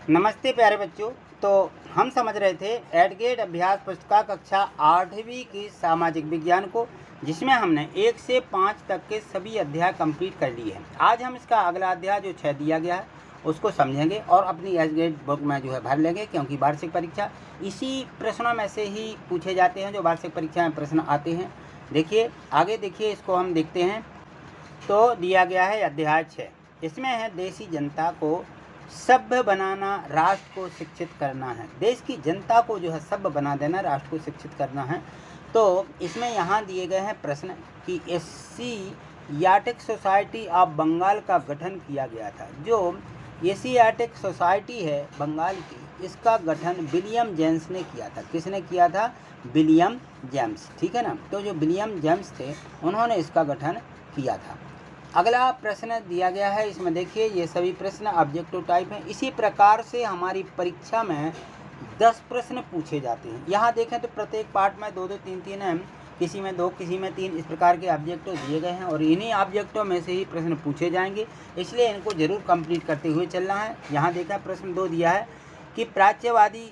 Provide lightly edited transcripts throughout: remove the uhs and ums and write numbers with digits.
नमस्ते प्यारे बच्चों। तो हम समझ रहे थे एडगेट अभ्यास पुस्तिका कक्षा 8वीं की सामाजिक विज्ञान को, जिसमें हमने 1 से 5 तक के सभी अध्याय कंप्लीट कर लिए हैं। आज हम इसका अगला अध्याय जो 6 दिया गया है उसको समझेंगे और अपनी एडगेट बुक में जो है भर लेंगे, क्योंकि वार्षिक परीक्षा इसी प्रश्नों में से ही पूछे जाते हैं जो वार्षिक परीक्षा में प्रश्न आते हैं। देखिए आगे, देखिए इसको हम देखते हैं। तो दिया गया है अध्याय 6, इसमें है देशी जनता को सभ्य बनाना, राष्ट्र को शिक्षित करना है। देश की जनता को जो है सभ्य बना देना, राष्ट्र को शिक्षित करना है। तो इसमें यहाँ दिए गए हैं प्रश्न कि एशियाटिक सोसाइटी ऑफ बंगाल का गठन किया गया था। जो एशियाटिक सोसाइटी है बंगाल की, इसका गठन विलियम जेम्स ने किया था। किसने किया था? विलियम जेम्स, ठीक है ना। तो जो विलियम जेम्स थे उन्होंने इसका गठन किया था। अगला प्रश्न दिया गया है, इसमें देखिए ये सभी प्रश्न ऑब्जेक्टिव टाइप हैं। इसी प्रकार से हमारी परीक्षा में 10 प्रश्न पूछे जाते हैं। यहाँ देखें तो प्रत्येक पार्ट में 2-2, 3-3 हैं, किसी में 2, किसी में 3, इस प्रकार के ऑब्जेक्टिव दिए गए हैं और इन्हीं ऑब्जेक्टिव में से ही प्रश्न पूछे जाएंगे, इसलिए इनको जरूर कंप्लीट करते हुए चलना है। यहाँ देखा प्रश्न 2 दिया है कि प्राच्यवादी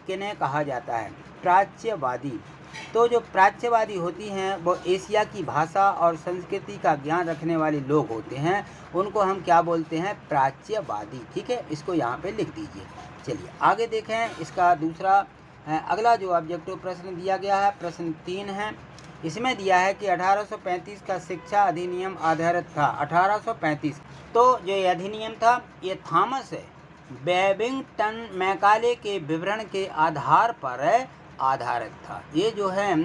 किन्हें कहा जाता है। प्राच्यवादी, तो जो प्राच्यवादी होती हैं वो एशिया की भाषा और संस्कृति का ज्ञान रखने वाले लोग होते हैं, उनको हम क्या बोलते हैं? प्राच्यवादी, ठीक है। इसको यहाँ पे लिख दीजिए। चलिए आगे देखें इसका दूसरा अगला जो ऑब्जेक्टिव प्रश्न दिया गया है, प्रश्न 3 है। इसमें दिया है कि 1835 का शिक्षा अधिनियम आधारित था। 1835, तो जो ये अधिनियम था ये थॉमस बेबिंगटन मैकाले के विवरण के आधार पर आधारित था। ये जो है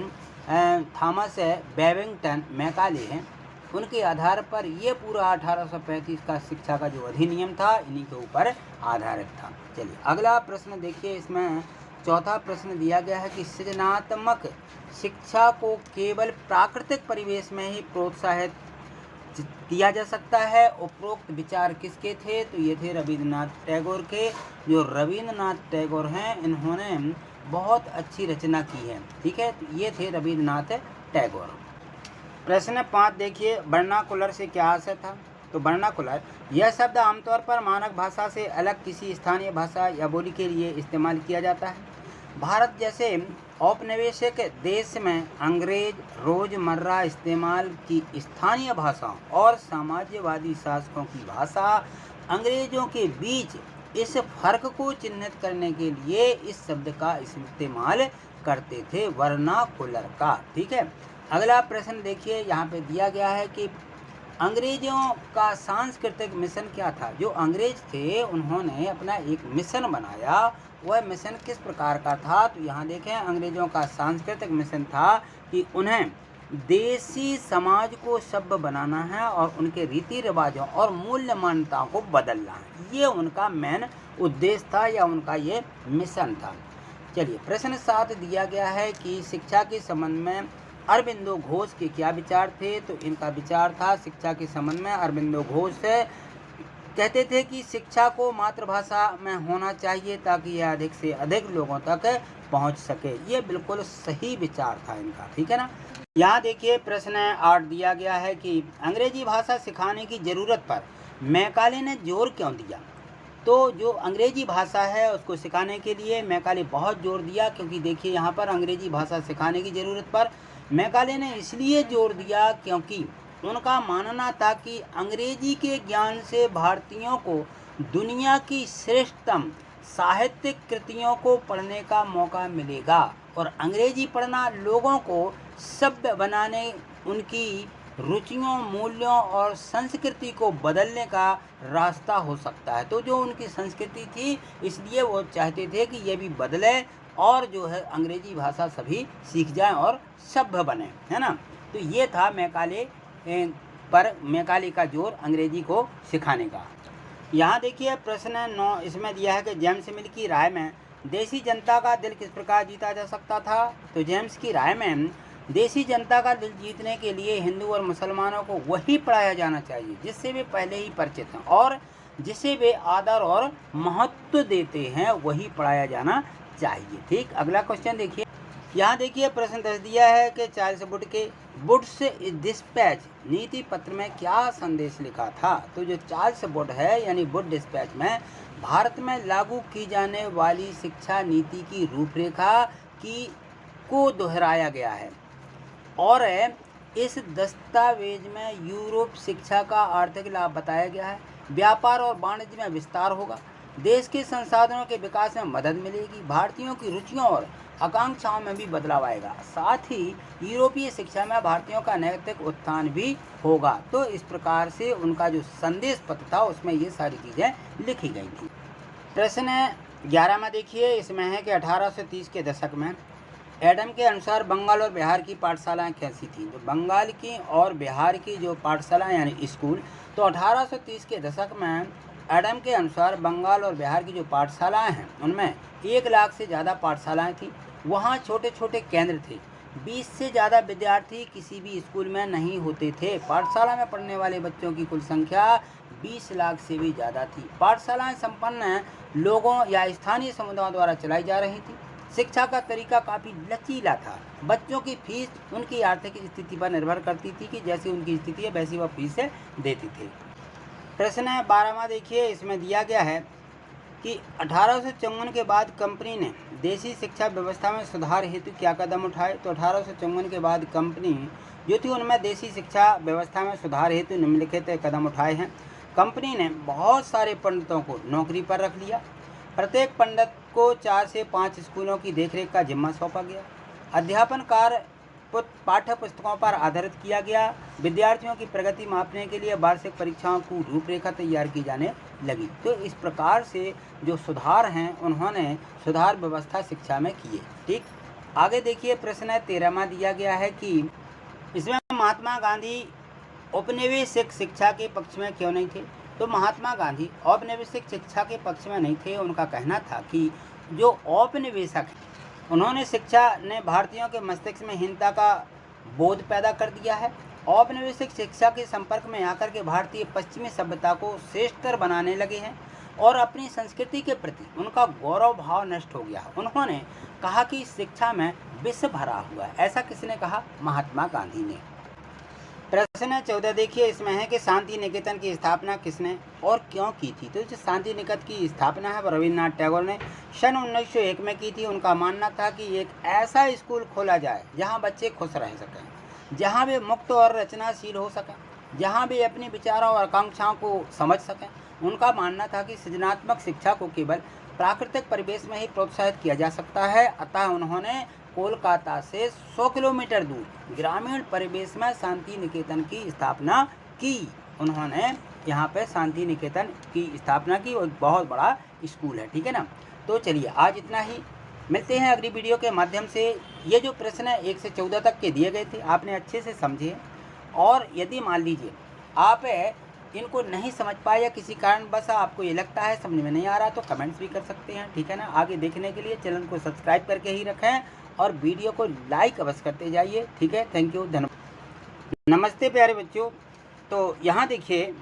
थॉमस बेबिंगटन मैकाले हैं, उनके आधार पर ये पूरा 1835 का शिक्षा का जो अधिनियम था इन्हीं के ऊपर आधारित था। चलिए अगला प्रश्न देखिए, इसमें चौथा प्रश्न दिया गया है कि सृजनात्मक शिक्षा को केवल प्राकृतिक परिवेश में ही प्रोत्साहित किया जा सकता है। उपरोक्त विचार किसके थे? तो ये थे रविन्द्रनाथ टैगोर के। जो रविन्द्रनाथ टैगोर हैं इन्होंने बहुत अच्छी रचना की है, ठीक है। तो ये थे रविन्द्रनाथ टैगोर। प्रश्न 5 देखिए, वर्नाकुलर से क्या आशय था? तो वर्नाकुलर यह शब्द आमतौर पर मानक भाषा से अलग किसी स्थानीय भाषा या बोली के लिए इस्तेमाल किया जाता है। भारत जैसे औपनिवेशिक देश में अंग्रेज रोजमर्रा इस्तेमाल की स्थानीय भाषाओं और साम्राज्यवादी शासकों की भाषा अंग्रेजों के बीच इस फर्क को चिन्हित करने के लिए इस शब्द का इस्तेमाल करते थे, वर्नाकुलर का, ठीक है। अगला प्रश्न देखिए, यहाँ पे दिया गया है कि अंग्रेजों का सांस्कृतिक मिशन क्या था। जो अंग्रेज थे उन्होंने अपना एक मिशन बनाया, वह मिशन किस प्रकार का था? तो यहाँ देखें अंग्रेजों का सांस्कृतिक मिशन था कि उन्हें देसी समाज को सभ्य बनाना है और उनके रीति रिवाजों और मूल्य मान्यताओं को बदलना है। ये उनका मेन उद्देश्य था या उनका ये मिशन था। चलिए प्रश्न 7 दिया गया है कि शिक्षा के संबंध में अरबिंदो घोष के क्या विचार थे। तो इनका विचार था शिक्षा के संबंध में अरबिंदो घोष कहते थे कि शिक्षा को मातृभाषा में होना चाहिए ताकि यह अधिक से अधिक लोगों तक पहुंच सके। ये बिल्कुल सही विचार था इनका, ठीक है ना। यहाँ देखिए प्रश्न 8 दिया गया है कि अंग्रेजी भाषा सिखाने की ज़रूरत पर मैकाले ने जोर क्यों दिया। तो जो अंग्रेजी भाषा है उसको सिखाने के लिए मैकाले बहुत जोर दिया, क्योंकि देखिए यहाँ पर अंग्रेजी भाषा सिखाने की ज़रूरत पर मैकाले ने इसलिए जोर दिया क्योंकि उनका मानना था कि अंग्रेजी के ज्ञान से भारतीयों को दुनिया की श्रेष्ठतम साहित्यिक कृतियों को पढ़ने का मौका मिलेगा और अंग्रेजी पढ़ना लोगों को सभ्य बनाने, उनकी रुचियों, मूल्यों और संस्कृति को बदलने का रास्ता हो सकता है। तो जो उनकी संस्कृति थी इसलिए वो चाहते थे कि ये भी बदले और जो है अंग्रेजी भाषा सभी सीख जाएं और सभ्य बने, है ना। तो ये था मैकाले पर मैकाले का जोर अंग्रेजी को सिखाने का। यहाँ देखिए प्रश्न 9, इसमें दिया है कि जेम्स मिल की राय में देसी जनता का दिल किस प्रकार जीता जा सकता था। तो जेम्स की राय में देसी जनता का दिल जीतने के लिए हिंदू और मुसलमानों को वही पढ़ाया जाना चाहिए जिससे वे पहले ही परिचित हैं और जिसे वे आदर और महत्व देते हैं, वही पढ़ाया जाना चाहिए, ठीक। अगला क्वेश्चन देखिए, यहाँ देखिए प्रश्न दस दिया है कि चार्ल्स वुड के वुड्स डिस्पैच नीति पत्र में क्या संदेश लिखा था। तो जो चार्ल्स वुड है यानी वुड डिस्पैच में भारत में लागू की जाने वाली शिक्षा नीति की रूपरेखा को दोहराया गया है और इस दस्तावेज में यूरोप शिक्षा का आर्थिक लाभ बताया गया है। व्यापार और वाणिज्य में विस्तार होगा, देश के संसाधनों के विकास में मदद मिलेगी, भारतीयों की रुचियों और आकांक्षाओं में भी बदलाव आएगा, साथ ही यूरोपीय शिक्षा में भारतीयों का नैतिक उत्थान भी होगा। तो इस प्रकार से उनका जो संदेश पत्र था उसमें ये सारी चीज़ें लिखी गई थी। प्रश्न 11 में देखिए, इसमें है कि 1830 के दशक में एडम के अनुसार बंगाल और बिहार की पाठशालाएं कैसी थी। तो बंगाल की और बिहार की जो पाठशालाएं यानी स्कूल, तो 1830 के दशक में एडम के अनुसार बंगाल और बिहार की जो पाठशालाएं हैं उनमें 1 लाख से ज़्यादा पाठशालाएं थी। वहाँ छोटे छोटे केंद्र थे, 20 से ज़्यादा विद्यार्थी किसी भी स्कूल में नहीं होते थे। पाठशाला में पढ़ने वाले बच्चों की कुल संख्या 20 लाख से भी ज़्यादा थी। पाठशालाएं संपन्न लोगों या स्थानीय समुदायों द्वारा चलाई जा रही थी। शिक्षा का तरीका काफ़ी लचीला था। बच्चों की फीस उनकी आर्थिक स्थिति पर निर्भर करती थी कि जैसी उनकी स्थिति है वैसी वह फीस देती थी। प्रश्न 12वां देखिए, इसमें दिया गया है कि 1854 के बाद कंपनी ने देशी शिक्षा व्यवस्था में सुधार हेतु क्या कदम उठाए। तो 1854 के बाद कंपनी जो थी उनमें देशी शिक्षा व्यवस्था में सुधार हेतु निम्नलिखित कदम उठाए हैं। कंपनी ने बहुत सारे पंडितों को नौकरी पर रख लिया। प्रत्येक पंडित को 4 से 5 स्कूलों की देखरेख का जिम्मा सौंपा गया। अध्यापन कार्य पाठ्य पुस्तकों पर आधारित किया गया। विद्यार्थियों की प्रगति मापने के लिए वार्षिक परीक्षाओं की रूपरेखा तैयार की जाने लगी। तो इस प्रकार से जो सुधार हैं उन्होंने सुधार व्यवस्था शिक्षा में किए। ठीक, आगे देखिए प्रश्न 13वां दिया गया है कि इसमें महात्मा गांधी औपनिवेशिक शिक्षा के पक्ष में क्यों नहीं थे। तो महात्मा गांधी औपनिवेशिक शिक्षा के पक्ष में नहीं थे। उनका कहना था कि जो औपनिवेशक हैं उन्होंने शिक्षा ने भारतीयों के मस्तिष्क में हीनता का बोध पैदा कर दिया है। औपनिवेशिक शिक्षा के संपर्क में आकर के भारतीय पश्चिमी सभ्यता को श्रेष्ठतर बनाने लगे हैं और अपनी संस्कृति के प्रति उनका गौरव भाव नष्ट हो गया। उन्होंने कहा कि शिक्षा में विष भरा हुआ है। ऐसा किसने कहा? महात्मा गांधी ने। प्रश्न 14 देखिए, इसमें है कि शांति निकेतन की स्थापना किसने और क्यों की थी। तो जो शांति निकेतन की स्थापना है वो रविन्द्रनाथ टैगोर ने सन 1901 में की थी। उनका मानना था कि एक ऐसा स्कूल खोला जाए जहां बच्चे खुश रह सकें, जहां वे मुक्त और रचनाशील हो सकें, जहां वे अपने विचारों और आकांक्षाओं को समझ सकें। उनका मानना था कि सृजनात्मक शिक्षा को केवल प्राकृतिक परिवेश में ही प्रोत्साहित किया जा सकता है। अतः उन्होंने कोलकाता से 100 किलोमीटर दूर ग्रामीण परिवेश में शांति निकेतन की स्थापना की। उन्होंने यहाँ पे शांति निकेतन की स्थापना की और बहुत बड़ा स्कूल है। ठीक है ना। तो चलिए आज इतना ही, मिलते हैं अगली वीडियो के माध्यम से। ये जो प्रश्न है 1 से 14 तक के दिए गए थे, आपने अच्छे से समझे, और यदि मान लीजिए आप इनको नहीं समझ पाए या किसी कारण बस आपको ये लगता है समझ में नहीं आ रहा तो कमेंट्स भी कर सकते हैं। ठीक है ना। आगे देखने के लिए चैनल को सब्सक्राइब करके ही रखें और वीडियो को लाइक अवश्य करते जाइए। ठीक है, थैंक यू, धन्यवाद, नमस्ते प्यारे बच्चों। तो यहाँ देखिए